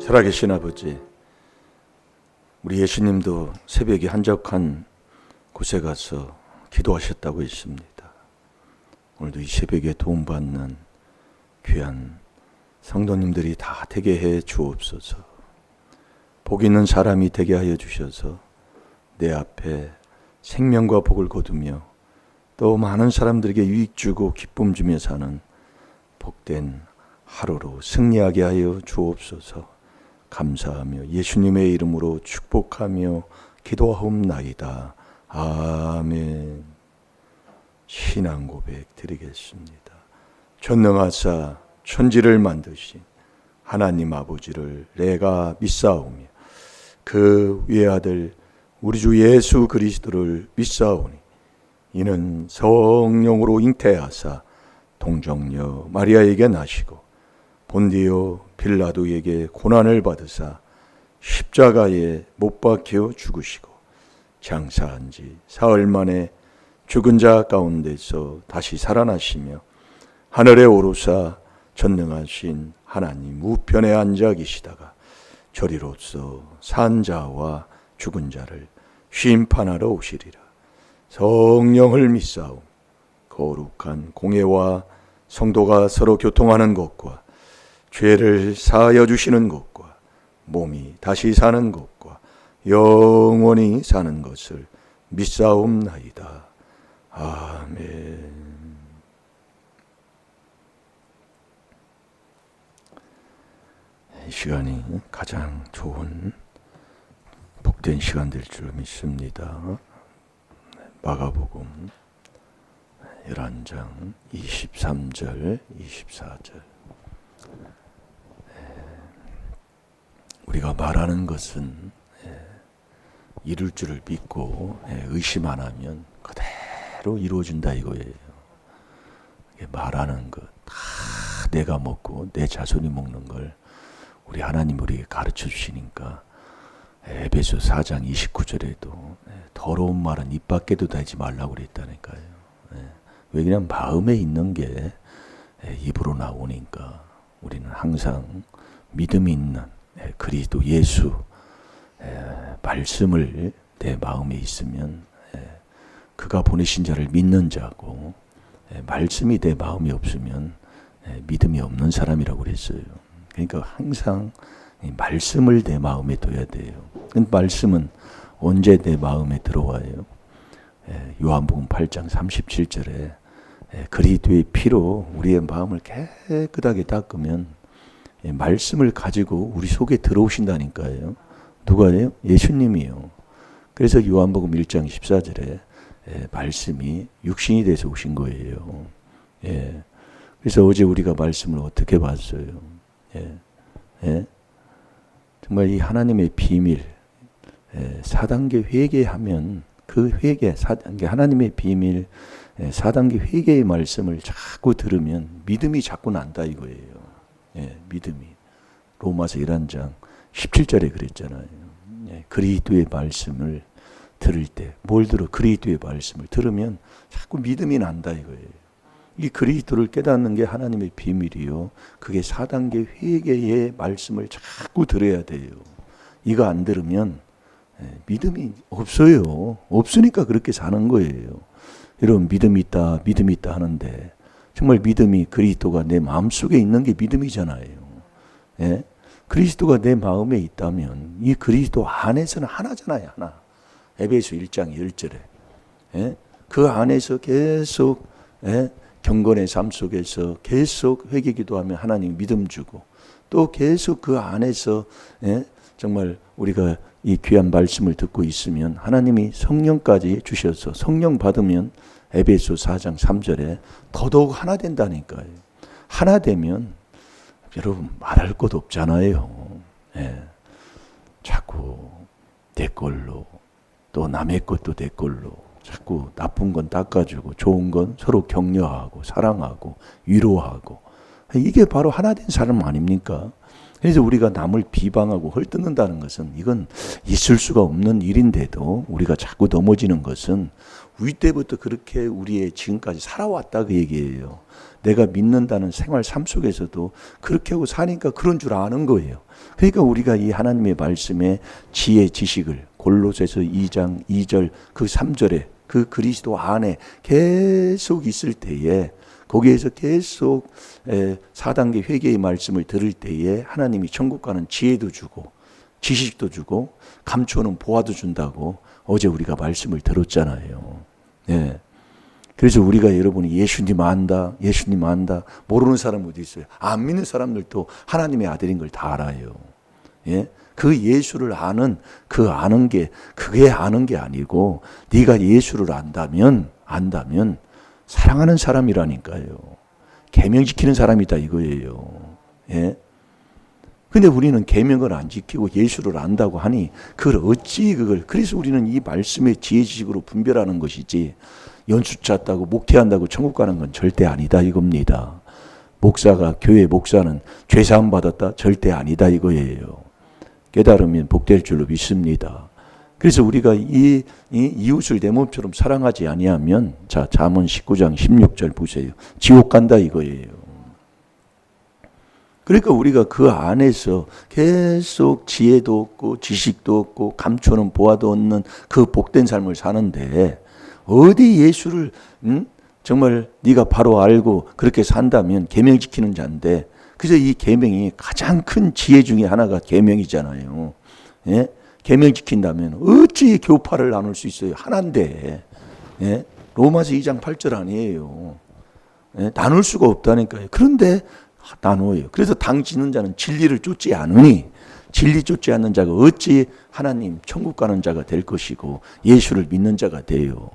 살아계신 아버지, 우리 예수님도 새벽에 한적한 곳에 가서 기도하셨다고 했습니다. 오늘도 이 새벽에 도움받는 귀한 성도님들이 다 되게 해 주옵소서. 복 있는 사람이 되게 하여 주셔서 내 앞에 생명과 복을 거두며 또 많은 사람들에게 유익 주고 기쁨 주며 사는 복된 하루로 승리하게 하여 주옵소서. 감사하며 예수님의 이름으로 축복하며 기도하옵나이다. 아멘. 신앙 고백 드리겠습니다. 전능하사 천지를 만드신 하나님 아버지를 내가 믿사오며 그 외아들 우리 주 예수 그리스도를 믿사오니 이는 성령으로 잉태하사 동정녀 마리아에게 나시고 본디오 빌라도에게 고난을 받으사 십자가에 못 박혀 죽으시고 장사한 지 사흘 만에 죽은 자 가운데서 다시 살아나시며 하늘에 오르사 전능하신 하나님 우편에 앉아 계시다가 저리로서 산 자와 죽은 자를 심판하러 오시리라. 성령을 믿사오. 거룩한 공예와 성도가 서로 교통하는 것과 죄를 사하여 주시는 것과 몸이 다시 사는 것과 영원히 사는 것을 믿사옵나이다. 아멘. 이 시간이 가장 좋은 복된 시간 될 줄 믿습니다. 마가복음 11장 23절 24절. 우리가 말하는 것은 이룰 줄을 믿고 의심 안 하면 그대로 이루어진다 이거예요. 말하는 것 다 내가 먹고 내 자손이 먹는 걸 우리 하나님 우리에게 가르쳐 주시니까 에베소 4장 29절에도 더러운 말은 입 밖에도 대지 말라고 그랬다니까요. 왜냐하면 마음에 있는 게 입으로 나오니까 우리는 항상 믿음이 있는 그리스도 예수 말씀을 내 마음에 있으면 그가 보내신 자를 믿는 자고 말씀이 내 마음에 없으면 믿음이 없는 사람이라고 그랬어요. 그러니까 항상 말씀을 내 마음에 둬야 돼요. 그 말씀은 언제 내 마음에 들어와요? 요한복음 8장 37절에 그리스도의 피로 우리의 마음을 깨끗하게 닦으면 말씀을 가지고 우리 속에 들어오신다니까요. 누가요? 예수님이요. 그래서 요한복음 1장 14절에 말씀이 육신이 돼서 오신 거예요. 그래서 어제 우리가 말씀을 어떻게 봤어요? 정말 이 하나님의 비밀 4단계 회개하면 그 회개 4단계 하나님의 비밀 4단계 회개의 말씀을 자꾸 들으면 믿음이 자꾸 난다 이거예요. 믿음이. 로마서 11장 17절에 그랬잖아요. 그리스도의 말씀을 들을 때 뭘 들어? 그리스도의 말씀을 들으면 자꾸 믿음이 난다 이거예요. 이 그리스도를 깨닫는 게 하나님의 비밀이요. 그게 4단계 회개의 말씀을 자꾸 들어야 돼요. 이거 안 들으면 믿음이 없어요. 없으니까 그렇게 사는 거예요. 여러분 믿음이 있다 하는데 정말 믿음이 그리스도가 내 마음속에 있는 게 믿음이잖아요. 그리스도가 내 마음에 있다면 이 그리스도 안에서는 하나잖아요. 하나. 에베소 1장 10절에 그 안에서 계속 경건의 삶 속에서 계속 회개 기도하면 하나님 믿음 주고 또 계속 그 안에서 정말 우리가 이 귀한 말씀을 듣고 있으면 하나님이 성령까지 주셔서 성령 받으면 에베소 4장 3절에 더더욱 하나 된다니까요. 하나 되면 여러분 말할 것 없잖아요. 자꾸 내 걸로 또 남의 것도 내 걸로 자꾸 나쁜 건 닦아주고 좋은 건 서로 격려하고 사랑하고 위로하고 이게 바로 하나 된 사람 아닙니까? 그래서 우리가 남을 비방하고 헐뜯는다는 것은 이건 있을 수가 없는 일인데도 우리가 자꾸 넘어지는 것은 윗때부터 그렇게 우리의 지금까지 살아왔다 그 얘기예요. 내가 믿는다는 생활 삶 속에서도 그렇게 하고 사니까 그런 줄 아는 거예요. 그러니까 우리가 이 하나님의 말씀에 지혜 지식을 골로새서 2장 2절 그 3절에 그 그리스도 안에 계속 있을 때에 거기에서 계속 4단계 회개의 말씀을 들을 때에 하나님이 천국 가는 지혜도 주고 지식도 주고 감추는 보화도 준다고 어제 우리가 말씀을 들었잖아요. 예. 그래서 우리가 여러분이 예수님 안다, 예수님 안다 모르는 사람 어디 있어요? 안 믿는 사람들도 하나님의 아들인 걸 다 알아요. 예? 그 예수를 아는 그 아는 게 그게 아는 게 아니고 네가 예수를 안다면 사랑하는 사람이라니까요. 계명 지키는 사람이다 이거예요. 예? 근데 우리는 계명을 안 지키고 예수를 안다고 하니 그걸 어찌 그걸 그래서 우리는 이 말씀의 지혜 지식으로 분별하는 것이지 연수 짰다고 목회한다고 천국 가는 건 절대 아니다 이겁니다. 목사가 교회 목사는 죄사함 받았다 절대 아니다 이거예요. 깨달으면 복될 줄로 믿습니다. 그래서 우리가 이 이웃을 내 몸처럼 사랑하지 아니하면 자 잠언 19장 16절 보세요. 지옥 간다 이거예요. 그러니까 우리가 그 안에서 계속 지혜도 없고 지식도 없고 감추는 보화도 없는 그 복된 삶을 사는데 어디 예수를 정말 네가 바로 알고 그렇게 산다면 계명 지키는 자인데 그래서 이 계명이 가장 큰 지혜 중에 하나가 계명이잖아요. 예? 계명 지킨다면 어찌 교파를 나눌 수 있어요? 하나인데. 예? 로마서 2장 8절 아니에요. 예? 나눌 수가 없다니까요. 그런데 나누어요. 그래서 당 지는 자는 진리를 쫓지 않으니 진리 쫓지 않는 자가 어찌 하나님 천국 가는 자가 될 것이고 예수를 믿는 자가 돼요.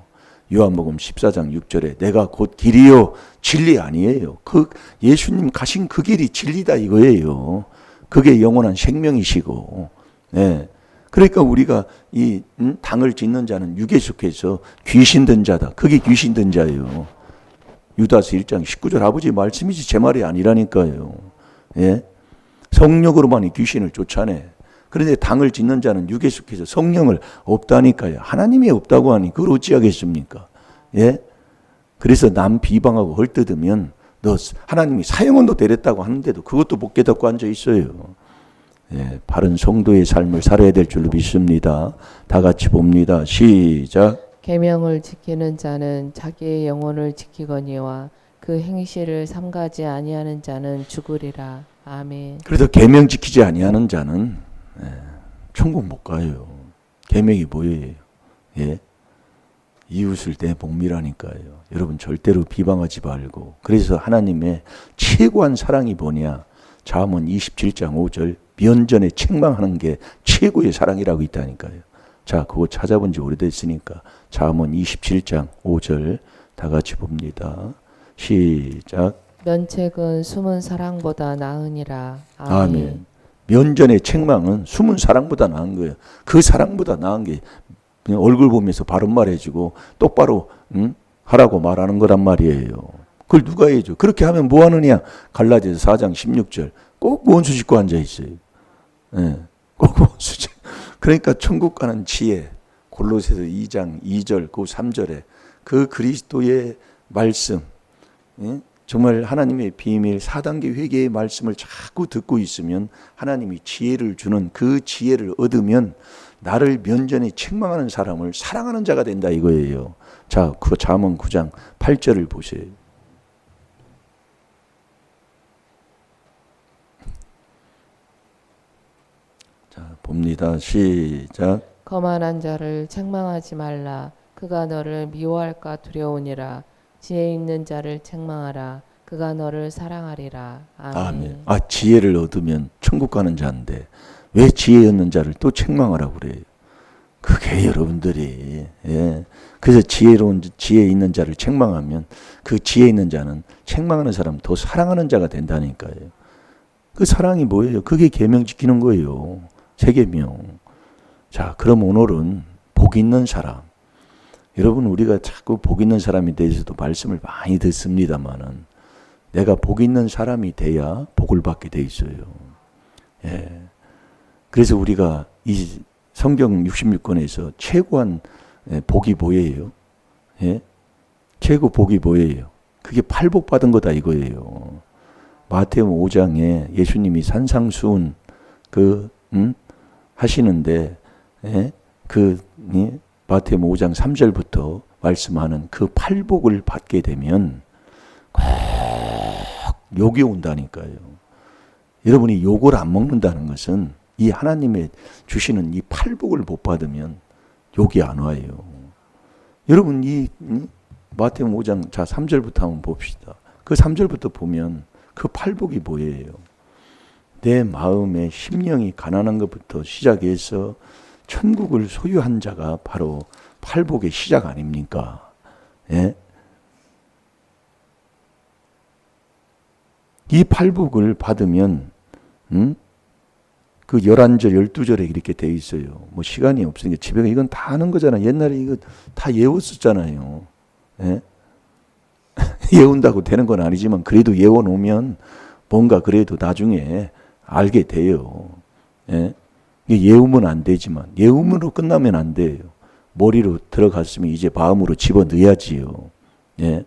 요한복음 14장 6절에 내가 곧 길이요 진리 아니에요. 그 예수님 가신 그 길이 진리다 이거예요. 그게 영원한 생명이시고. 네. 그러니까 우리가 이 당을 짓는 자는 육에 속해서 귀신 든 자다. 그게 귀신 든 자예요. 유다서 1장 19절 아버지 말씀이지 제 말이 아니라니까요. 예? 성령으로만 이 귀신을 쫓아내. 그런데 당을 짓는 자는 육에 속해서 성령을 없다니까요. 하나님이 없다고 하니 그걸 어찌하겠습니까? 예? 그래서 남 비방하고 헐뜯으면 너 하나님이 사형원도 데렸다고 하는데도 그것도 못 깨닫고 앉아 있어요. 예, 바른 성도의 삶을 살아야 될 줄로 믿습니다. 다 같이 봅니다. 시작. 계명을 지키는 자는 자기의 영혼을 지키거니와 그 행실을 삼가지 아니하는 자는 죽으리라. 아멘. 그래서 계명 지키지 아니하는 자는 천국 못 가요. 계명이 뭐예요? 예? 이웃을 내 복미라니까요. 여러분 절대로 비방하지 말고. 그래서 하나님의 최고한 사랑이 뭐냐? 잠언 27장 5절 면전에 책망하는 게 최고의 사랑이라고 있다니까요. 자, 그거 찾아본 지 오래됐으니까 잠언 27장 5절 다 같이 봅니다. 시작. 면책은 숨은 사랑보다 나으니라. 아멘. 아멘. 면전의 책망은 숨은 사랑보다 나은 거예요. 그 사랑보다 나은 게 그냥 얼굴 보면서 바른 말 해주고 똑바로 하라고 말하는 거란 말이에요. 그걸 누가 해줘? 그렇게 하면 뭐 하느냐? 갈라디아서 4장 16절 꼭 원수 짓고 앉아 있어요. 네, 꼭 원수 짓. 그러니까 천국 가는 지혜 골로새서 2장 2절 그 3절에 그 그리스도의 말씀 정말 하나님의 비밀 4단계 회개의 말씀을 자꾸 듣고 있으면 하나님이 지혜를 주는 그 지혜를 얻으면 나를 면전에 책망하는 사람을 사랑하는 자가 된다 이거예요. 자, 그 잠언 9장 8절을 보세요. 자, 봅니다. 시작. 거만한 자를 책망하지 말라. 그가 너를 미워할까 두려우니라. 지혜 있는 자를 책망하라. 그가 너를 사랑하리라. 아멘. 아멘. 아, 지혜를 얻으면 천국 가는 자인데 왜 지혜 없는 자를 또 책망하라고 그래요? 그게 여러분들이 그래서 지혜 있는 자를 책망하면 그 지혜 있는 자는 책망하는 사람 더 사랑하는 자가 된다니까요. 그 사랑이 뭐예요? 그게 계명 지키는 거예요. 세 계명. 자, 그럼 오늘은 복 있는 사람. 여러분 우리가 자꾸 복 있는 사람에 대해서도 말씀을 많이 듣습니다만은 내가 복 있는 사람이 돼야 복을 받게 돼 있어요. 예. 그래서 우리가 이 성경 66권에서 최고한 복이 뭐예요? 예? 최고 복이 뭐예요? 그게 팔복 받은 거다 이거예요. 마태복음 5장에 예수님이 산상수훈 하시는데, 예? 마태복음 5장 3절부터 말씀하는 그 팔복을 받게 되면 꼭 욕이 온다니까요. 여러분이 욕을 안 먹는다는 것은 이 하나님의 주시는 이 팔복을 못 받으면 욕이 안 와요. 여러분 마태복음 5장 3절부터 한번 봅시다. 그 3절부터 보면 그 팔복이 뭐예요? 내 마음의 심령이 가난한 것부터 시작해서 천국을 소유한 자가 바로 팔복의 시작 아닙니까? 예? 이 팔복을 받으면 그 11절, 12절에 이렇게 돼 있어요. 뭐 시간이 없으니까 집에 이건 다 하는 거잖아. 옛날에 이거 다 예웠었잖아요. 예? 예운다고 되는 건 아니지만 그래도 예워놓으면 뭔가 그래도 나중에 알게 돼요. 예? 예우면 안 되지만 예우문으로 끝나면 안 돼요. 머리로 들어갔으면 이제 마음으로 집어넣어야지요. 예?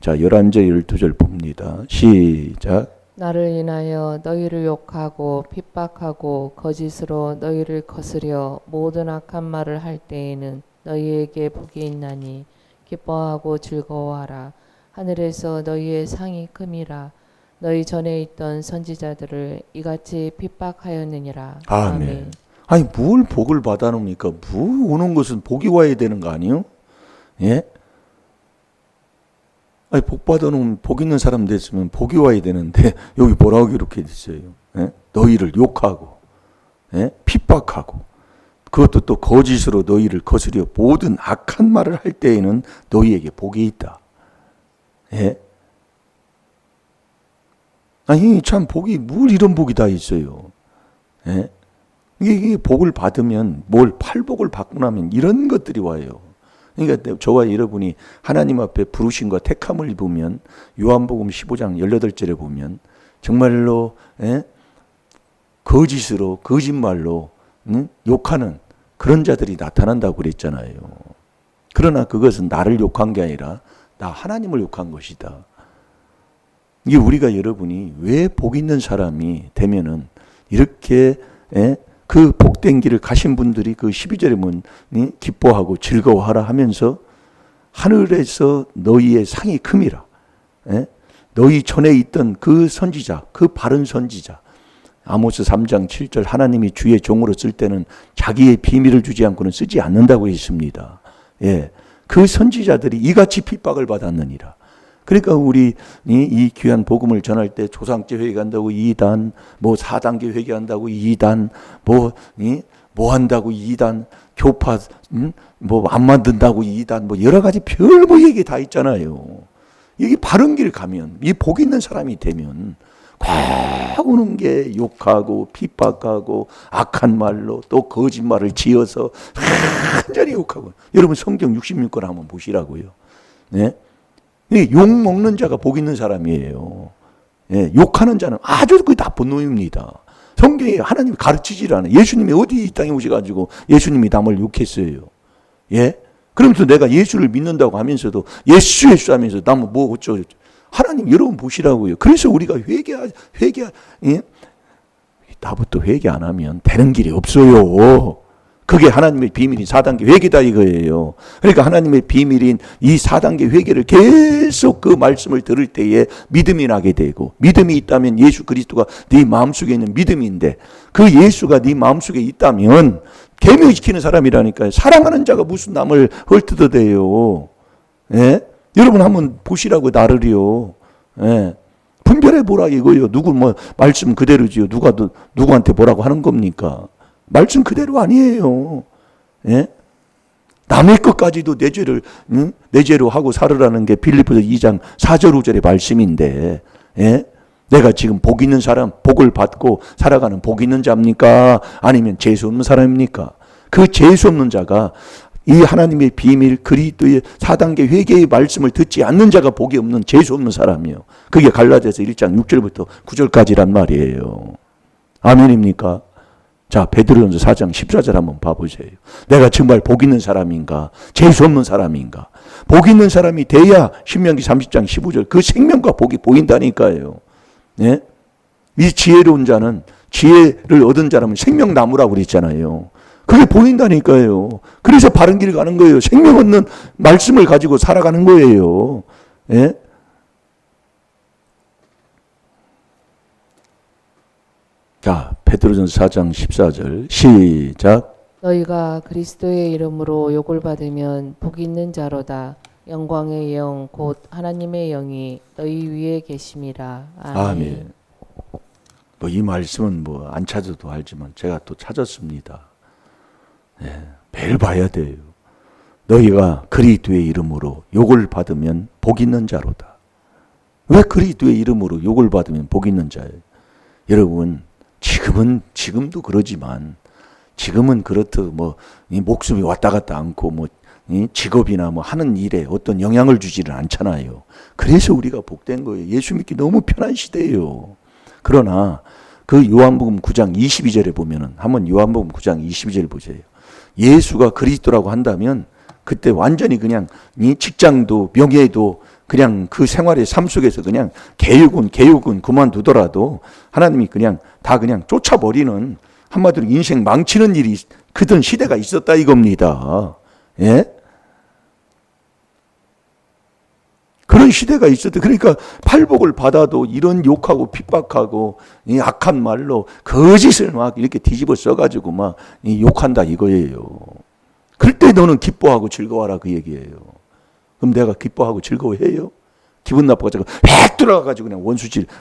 자, 11절, 12절 봅니다. 시작. 나를 인하여 너희를 욕하고 핍박하고 거짓으로 너희를 거스려 모든 악한 말을 할 때에는 너희에게 복이 있나니 기뻐하고 즐거워하라. 하늘에서 너희의 상이 큼이라. 너희 전에 있던 선지자들을 이같이 핍박하였느니라. 아멘. 아니 뭘 복을 받아놓습니까? 뭐 오는 것은 복이 와야 되는 거 아니요? 예? 아니 복 받아놓으면 복 있는 사람 됐으면 복이 와야 되는데 여기 뭐라고 이렇게 됐어요? 예? 너희를 욕하고, 예? 핍박하고, 그것도 또 거짓으로 너희를 거스려 모든 악한 말을 할 때에는 너희에게 복이 있다. 예? 아니 참 복이 뭘 이런 복이 다 있어요. 예? 이게 복을 받으면 뭘 팔복을 받고 나면 이런 것들이 와요. 그러니까 저와 여러분이 하나님 앞에 부르심과 택함을 입으면 요한복음 15장 18절에 보면 정말로 거짓으로 거짓말로 욕하는 그런 자들이 나타난다고 그랬잖아요. 그러나 그것은 나를 욕한 게 아니라 나 하나님을 욕한 것이다. 이게 우리가 여러분이 왜 복 있는 사람이 되면은 이렇게 그 복된 길을 가신 분들이 그 12절에 보면 기뻐하고 즐거워하라 하면서 하늘에서 너희의 상이 큼이라. 너희 전에 있던 그 선지자, 그 바른 선지자. 아모스 3장 7절 하나님이 주의 종으로 쓸 때는 자기의 비밀을 주지 않고는 쓰지 않는다고 했습니다. 예, 그 선지자들이 이같이 핍박을 받았느니라. 그러니까 우리 이 귀한 복음을 전할 때 조상제 회개한다고 2단, 뭐 4단계 회개한다고 2단, 뭐 한다고 2단, 교파 뭐 안 만든다고 2단, 뭐 여러 가지 별 뭐 얘기 다 있잖아요. 여기 바른 길 가면 이 복 있는 사람이 되면 꽉 오는 게 욕하고 핍박하고 악한 말로 또 거짓말을 지어서 완전히 욕하고. 여러분 성경 66권 한번 보시라고요. 네? 욕 먹는 자가 복 있는 사람이에요. 예, 욕하는 자는 아주 그 나쁜 놈입니다. 성경에 하나님이 가르치질 않아요. 예수님이 어디 이 땅에 오셔가지고 예수님이 남을 욕했어요. 예? 그러면서 내가 예수를 믿는다고 하면서도 예수 하면서 남은 뭐 어쩌고 하나님 여러분 보시라고요. 그래서 우리가 예? 나부터 회개 안 하면 되는 길이 없어요. 그게 하나님의 비밀인 4단계 회개다 이거예요. 그러니까 하나님의 비밀인 이 4단계 회개를 계속 그 말씀을 들을 때에 믿음이 나게 되고, 믿음이 있다면 예수 그리스도가 네 마음속에 있는 믿음인데 그 예수가 네 마음속에 있다면 계명시키는 사람이라니까요. 사랑하는 자가 무슨 남을 헐뜯어대요. 예? 여러분 한번 보시라고 나를요. 예. 분별해 보라 이거요. 누구 뭐 말씀 그대로지요. 누가 누구한테 뭐라고 하는 겁니까? 말씀 그대로 아니에요. 예? 남의 것까지도 내 죄로 하고 살으라는 게 빌립보서 2장 4절 5절의 말씀인데, 예? 내가 지금 복 있는 사람, 복을 받고 살아가는 복 있는 자입니까? 아니면 재수 없는 사람입니까? 그 재수 없는 자가 이 하나님의 비밀 그리스도의 4단계 회개의 말씀을 듣지 않는 자가 복이 없는 재수 없는 사람이에요. 그게 갈라디아서 1장 6절부터 9절까지란 말이에요. 아멘입니까? 자, 베드로전서 4장 14절 한번 봐보세요. 내가 정말 복 있는 사람인가? 재수 없는 사람인가? 복 있는 사람이 돼야 신명기 30장 15절 그 생명과 복이 보인다니까요. 예? 이 지혜로운 자는 지혜를 얻은 자라면 생명나무라고 그랬잖아요. 그게 보인다니까요. 그래서 바른 길 가는 거예요. 생명 얻는 말씀을 가지고 살아가는 거예요. 예? 자, 베드로전서 4장 14절 시작. 너희가 그리스도의 이름으로 욕을 받으면 복 있는 자로다. 영광의 영 곧 하나님의 영이 너희 위에 계심이라. 아멘. 뭐 이 말씀은 뭐 안 찾아도 알지만 제가 또 찾았습니다. 예, 매일 봐야 돼요. 너희가 그리스도의 이름으로 욕을 받으면 복 있는 자로다. 왜 그리스도의 이름으로 욕을 받으면 복 있는 자예요? 여러분, 지금도 그러지만 지금은 그렇듯 뭐 이 목숨이 왔다 갔다 않고 뭐 이 직업이나 뭐 하는 일에 어떤 영향을 주지는 않잖아요. 그래서 우리가 복된 거예요. 예수 믿기 너무 편한 시대예요. 그러나 그 요한복음 9장 22절에 보면은 한번 요한복음 9장 22절 보세요. 예수가 그리스도라고 한다면 그때 완전히 그냥 이 직장도 명예도 그냥 그 생활의 삶 속에서 그냥 개육은 그만두더라도 하나님이 그냥 다 그냥 쫓아버리는, 한마디로 인생 망치는 일이 그던 시대가 있었다 이겁니다. 예? 그런 시대가 있었대. 그러니까 팔복을 받아도 이런 욕하고 핍박하고 이 악한 말로 거짓을 막 이렇게 뒤집어 써가지고 막 욕한다 이거예요. 그럴 때 너는 기뻐하고 즐거워라 그 얘기예요. 그럼 내가 기뻐하고 즐거워해요? 기분 나빠가지고 획 들어가가지고 그냥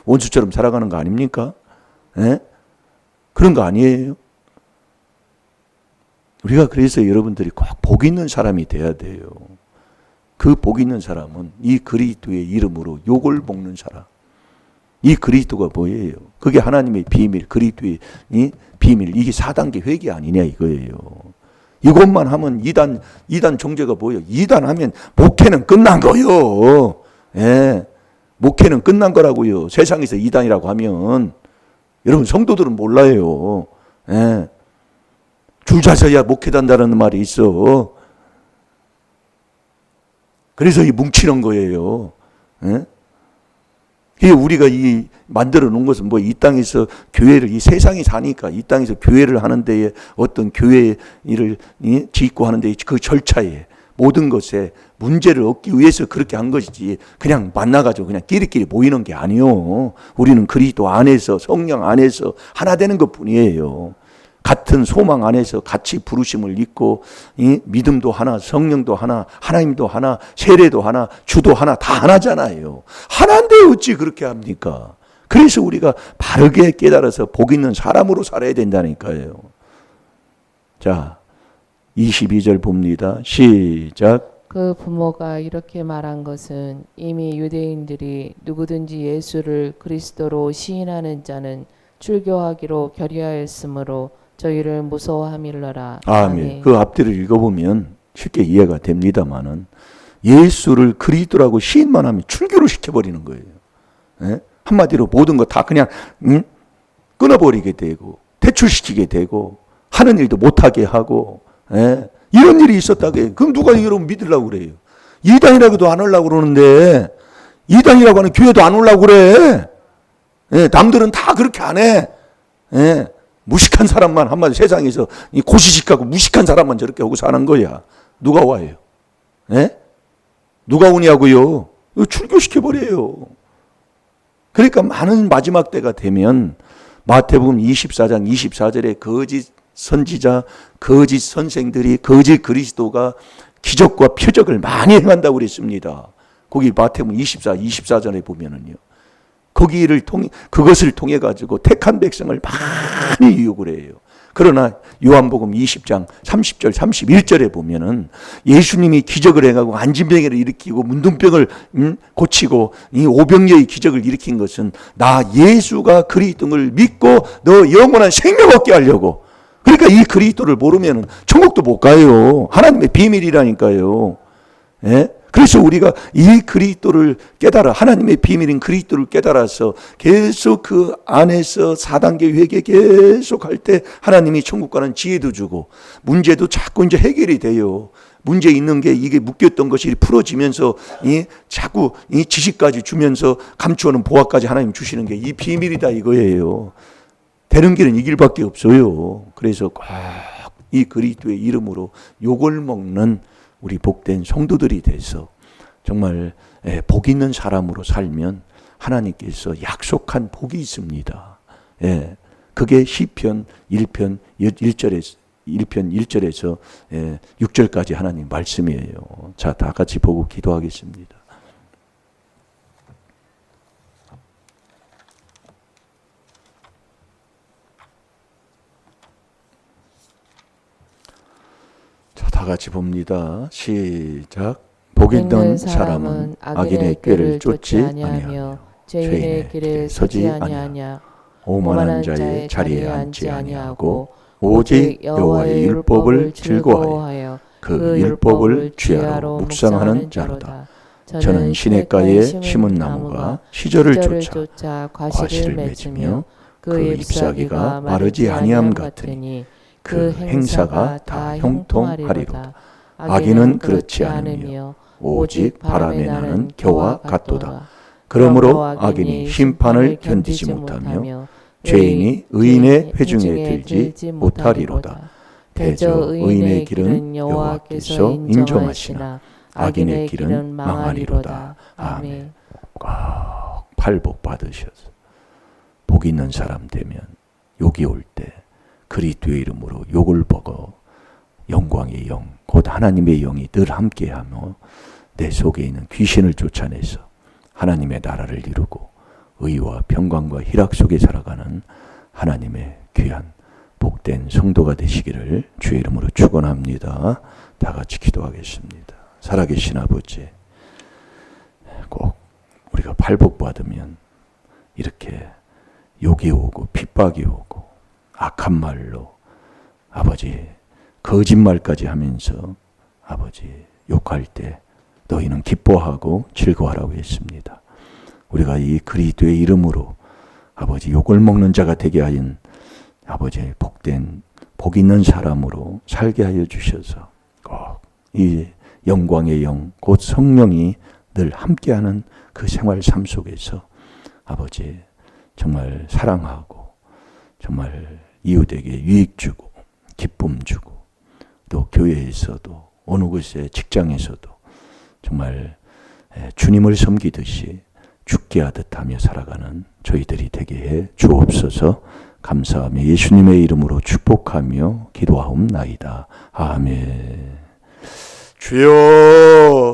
원수처럼 살아가는 거 아닙니까? 예? 그런 거 아니에요? 우리가 그래서 여러분들이 꼭 복 있는 사람이 돼야 돼요. 그 복 있는 사람은 이 그리스도의 이름으로 욕을 먹는 사람. 이 그리스도가 뭐예요? 그게 하나님의 비밀, 그리스도의 이 비밀. 이게 4단계 회개 아니냐 이거예요. 이것만 하면 이단 종제가 뭐예요? 이단하면 목회는 끝난 거요. 예, 목회는 끝난 거라고요. 세상에서 이단이라고 하면 여러분 성도들은 몰라요. 예, 줄 잘 서야 목회단다는 말이 있어. 그래서 이 뭉치는 거예요. 예? 이게 우리가 이 만들어 놓은 것은 뭐 이 땅에서 교회를, 이 세상이 사니까 이 땅에서 교회를 하는 데에 어떤 교회 일을 짓고 하는 데에 그 절차에 모든 것에 문제를 얻기 위해서 그렇게 한 것이지 그냥 만나가지고 그냥 끼리끼리 모이는 게 아니요. 우리는 그리스도 안에서 성령 안에서 하나 되는 것 뿐이에요. 같은 소망 안에서 같이 부르심을 입고 이 믿음도 하나, 성령도 하나, 하나님도 하나, 세례도 하나, 주도 하나, 다 하나잖아요. 하나인데 어찌 그렇게 합니까? 그래서 우리가 바르게 깨달아서 복 있는 사람으로 살아야 된다니까요. 자, 22절 봅니다. 시작. 그 부모가 이렇게 말한 것은 이미 유대인들이 누구든지 예수를 그리스도로 시인하는 자는 출교하기로 결의하였으므로 저희를 무서워함일러라. 아멘. 그 앞뒤를 읽어보면 쉽게 이해가 됩니다만은 예수를 그리스도라고 시인만 하면 출교를 시켜버리는 거예요. 예? 한마디로 모든 거 다 그냥 끊어버리게 되고 퇴출시키게 되고 하는 일도 못하게 하고, 예? 이런 일이 있었다게. 그럼 누가 이러면 믿으려고 그래요? 이단이라고도 안 하려고 그러는데 이단이라고 하는 교회도 안 오려고 그래. 예? 남들은 다 그렇게 안 해. 예? 무식한 사람만, 한마디 세상에서 이 고시식하고 무식한 사람만 저렇게 하고 사는 거야. 누가 와요? 예? 누가 오냐고요? 이거 출교시켜버려요. 그러니까 많은 마지막 때가 되면 마태복음 24장 24절에 거짓 선지자, 거짓 선생들이, 거짓 그리스도가 기적과 표적을 많이 행한다고 그랬습니다. 거기 마태복음 24절에 보면은요. 그것을 통해 가지고 택한 백성을 많이 유혹을 해요. 그러나 요한복음 20장 30절 31절에 보면은 예수님이 기적을 행하고 안진병을 일으키고 문둥병을 고치고 이 오병이어의 기적을 일으킨 것은 나 예수가 그리스도를 믿고 너 영원한 생명 얻게 하려고. 그러니까 이 그리스도를 모르면은 천국도 못 가요. 하나님의 비밀이라니까요. 예? 그래서 우리가 이 그리스도를 깨달아, 하나님의 비밀인 그리스도를 깨달아서 계속 그 안에서 4단계 회개 계속 할 때 하나님이 천국 가는 지혜도 주고 문제도 자꾸 이제 해결이 돼요. 문제 있는 게 이게 묶였던 것이 풀어지면서 자꾸 이 지식까지 주면서 감추어놓은 보화까지 하나님 주시는 게 이 비밀이다 이거예요. 되는 길은 이 길밖에 없어요. 그래서 꼭 이 그리스도의 이름으로 욕을 먹는 우리 복된 성도들이 돼서 정말 복 있는 사람으로 살면 하나님께서 약속한 복이 있습니다. 그게 시편 1편 1절에서 6절까지 하나님 말씀이에요. 자, 다 같이 보고 기도하겠습니다. 자, 다 같이 봅니다. 시작. 복 있는 사람은 악인의 꾀를 쫓지 아니하며 죄인의 길에 서지 아니하냐. 오만한 자의 자리에 앉지 아니하고 오직 여호와의 율법을 즐거워하여 그 율법을 주야로 묵상하는 자로다. 저는 시냇가에 심은 나무가 시절을 쫓아 과실을 맺으며 그 잎사귀가 마르지 아니함 같으니 그 행사가 다 형통하리로다. 악인은 그렇지 않으며 오직 바람에 나는 겨와 같도다. 그러므로 악인이 심판을 견디지 못하며 죄인이 의인의 회중에 들지 못하리로다. 대저 의인의 길은 여호와께서 인정하시나 악인의 길은 망하리로다. 아멘. 꼭 팔복 받으셔서 복 있는 사람 되면 욕이 올 때 그리스도의 이름으로 욕을 먹어 영광의 영, 곧 하나님의 영이 늘 함께하며 내 속에 있는 귀신을 쫓아내서 하나님의 나라를 이루고 의와 평강과 희락 속에 살아가는 하나님의 귀한 복된 성도가 되시기를 주의 이름으로 축원합니다. 다 같이 기도하겠습니다. 살아계신 아버지, 꼭 우리가 팔복받으면 이렇게 욕이 오고 핍박이 오고 악한 말로 아버지 거짓말까지 하면서 아버지 욕할 때 너희는 기뻐하고 즐거워하라고 했습니다. 우리가 이 그리스도의 이름으로 아버지 욕을 먹는 자가 되게 하인 아버지 복된 복 있는 사람으로 살게 하여 주셔서 꼭 이 영광의 영 곧 성령이 늘 함께하는 그 생활 삶 속에서 아버지 정말 사랑하고 정말 이웃에게 유익 주고 기쁨 주고 또 교회에서도 어느 곳에 직장에서도 정말 주님을 섬기듯이 죽게 하듯 하며 살아가는 저희들이 되게 해 주옵소서. 감사하며 예수님의 이름으로 축복하며 기도하옵나이다. 아멘. 주여